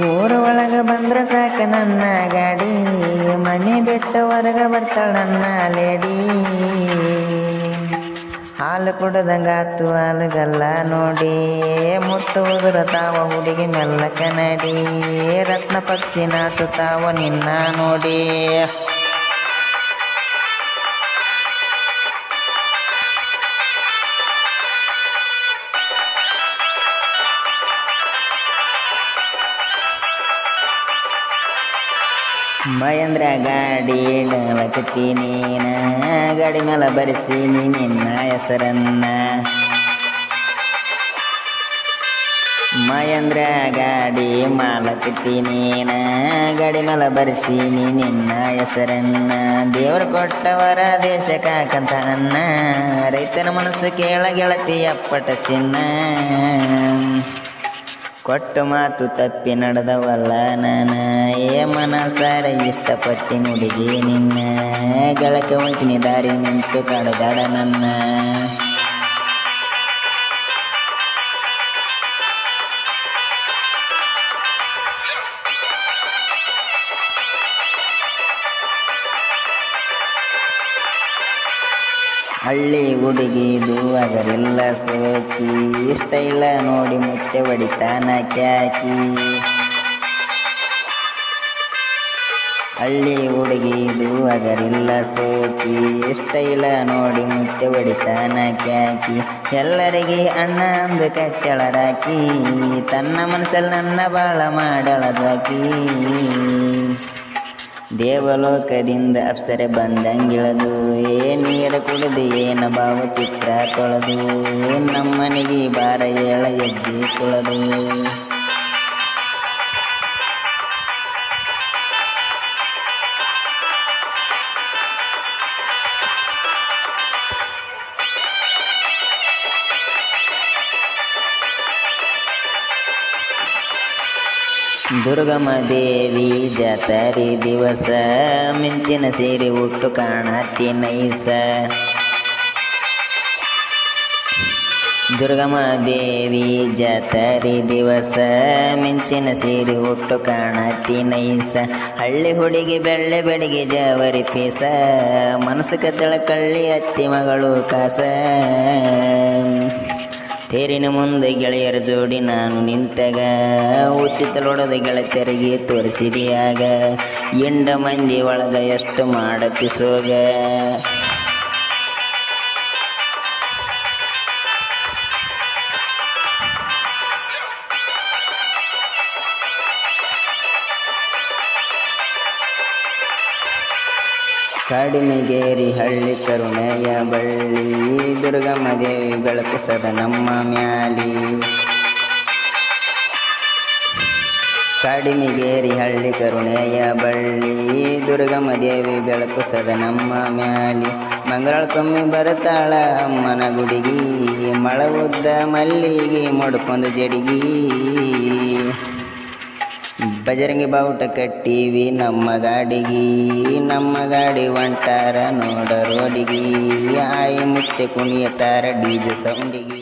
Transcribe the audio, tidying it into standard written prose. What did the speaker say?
ಊರ ಒಳಗ ಬಂದ್ರ ಸಾಕ ನನ್ನ ಗಾಡಿ, ಮನೆ ಬಿಟ್ಟ ಹೊರಗ ಬರ್ತಾಳ ನನ್ನ ಲೇಡಿ. ಹಾಲು ಕುಡ್ದಂಗಾತು ಹಾಲುಗಲ್ಲ ನೋಡಿ, ಮುತ್ತು ಉದುರತಾವ ಹುಡುಗಿ ಮೆಲ್ಲಕ ನಡಿ, ರತ್ನ ಪಕ್ಷಿ ನಾಚುತ್ತಾವ ನಿನ್ನ ನೋಡಿ. ಮಹೇಂದ್ರ ಗಾಡಿ ಡಲಕತ್ತಿ ನೀನ, ಗಾಡಿ ಮೇಲೆ ಬರೆಸೀನಿ ನಿನ್ನ ಹೆಸರನ್ನ. ಮಹೇಂದ್ರ ಗಾಡಿ ಮಾಲಕತ್ತಿ ನೀನ, ಗಾಡಿ ಮೇಲೆ ಬರೆಸೀನಿ ನಿನ್ನ ಹೆಸರನ್ನ. ದೇವರು ಕೊಟ್ಟವರ ದೇಶ ಕಾಕಂತ ಅನ್ನ, ರೈತನ ಮನಸ್ಸು ಕೇಳ ಗೆಳತಿ ಅಪ್ಪಟ ಚಿನ್ನ. ಕೊಟ್ಟು ಮಾತು ತಪ್ಪಿ ನಡೆದವಲ್ಲ ನಾನ, ಮನಸಾರ ಇಷ್ಟಪಟ್ಟಿ ನುಡಿದಿ ನಿನ್ನ. ಗಳಕ್ಕೆ ಹೊಂಟಿನಿ ದಾರಿ ನಿಂತು ಕಡದಾಡ ನನ್ನ. ಹಳ್ಳಿ ಹುಡುಗಿದು ಅದರಿಲ್ಲ ಸೋಕಿ, ಇಷ್ಟ ಇಲ್ಲ ನೋಡಿ ಮುತ್ತೆ ಹೊಡಿತಾನ ಕ್ಯಾಕಿ. ಹಳ್ಳಿ ಹುಡುಗಿದು ಅದರಿಲ್ಲ ಸೋಕಿ, ಇಷ್ಟ ಇಲ್ಲ ನೋಡಿ ಮುತ್ತೆ ಹೊಡಿತಾನ ಕ್ಯಾಕಿ. ಎಲ್ಲರಿಗೆ ಅಣ್ಣ ಅಂದು ಕಟ್ಟೆಳರಾಕಿ, ತನ್ನ ಮನಸ್ಸಲ್ಲಿ ನನ್ನ ಬಾಳ ಮಾಡಳದಾಕಿ. ದೇವಲೋಕದಿಂದ ಅಪ್ಸರೆ ಬಂದಂಗಿಳದು, ನೀರ ಕುಡಿದು ಏನ ಭಾವಚಿತ್ರ ತೊಳೆದು, ನಮ್ಮನೆಗೆ ಬಾರ ಏಳ ಹೆಜ್ಜೆ ತುಳದು. ದುರ್ಗಮ್ಮ ದೇವಿ ಜಾತ್ರೆ ದಿವಸ, ಮಿಂಚಿನ ಸೀರೆ ಉಟ್ಟು ಕಾಣತಿ ನೈಸ. ದುರ್ಗಮ್ಮ ದೇವಿ ಜಾತ್ರೆ ದಿವಸ, ಮಿಂಚಿನ ಸೀರೆ ಉಟ್ಟು ಕಾಣತಿ ನೈಸ. ಹಳ್ಳಿ ಹುಡುಗಿ ಬೆಳ್ಳೆ ಬೆಳಿಗ್ಗೆ ಜವರಿ ಪೀಸ, ಮನಸ್ಸು ಕತ್ತಳ ಕಳ್ಳಿ ಅತ್ತಿ ಮಗಳು ಕಾಸ. ತೇರಿನ ಮುಂದೆ ಗೆಳೆಯರ ಜೋಡಿ ನಾನು ನಿಂತಾಗ, ಉಚಿತಲೊಡದ ಗೆಳತಿಯರಿಗೆ ತೋರಿಸಿದೆಯಾಗ, ಎಂಡ ಮಂದಿ ಒಳಗ ಎಷ್ಟು ಮಾಡಪಿಸೋಗ. ಕಡಿಮೆಗೇರಿ ಹಳ್ಳಿ ಕರುಣೆಯ ಬಳ್ಳಿ, ದುರ್ಗಮ್ಮ ದೇವಿ ಬೆಳಕು ಸದ ನಮ್ಮ ಮ್ಯಾಲಿ. ಕಡಿಮೆಗೇರಿ ಹಳ್ಳಿ ಕರುಣೆಯ ಬಳ್ಳಿ, ದುರ್ಗಮ್ಮ ದೇವಿ ಬೆಳಕು ಸದ ನಮ್ಮ ಮ್ಯಾಲಿ. ಮಂಗಳಕ್ಕೊಮ್ಮೆ ಬರತಾಳ ಅಮ್ಮನ ಗುಡಿಗಿ, ಮಳ ಉದ್ದ ಮಲ್ಲಿಗೆ ಮುಡ್ಕೊಂಡು ಜಡಿಗಿ. ಬಜರಂಗಿ ಬಾವುಟ ಕಟ್ಟಿವಿ ನಮ್ಮ ಗಾಡಿಗಿ, ನಮ್ಮ ಗಾಡಿ ಹೊಂಟಾರ ನೋಡ ರೋಡಿಗಿ. ಆಯಿ ಮುತ್ತೆ ಕುಣಿಯತಾರ ಡಿಜೆ ಸೌಂಡಿಗಿ.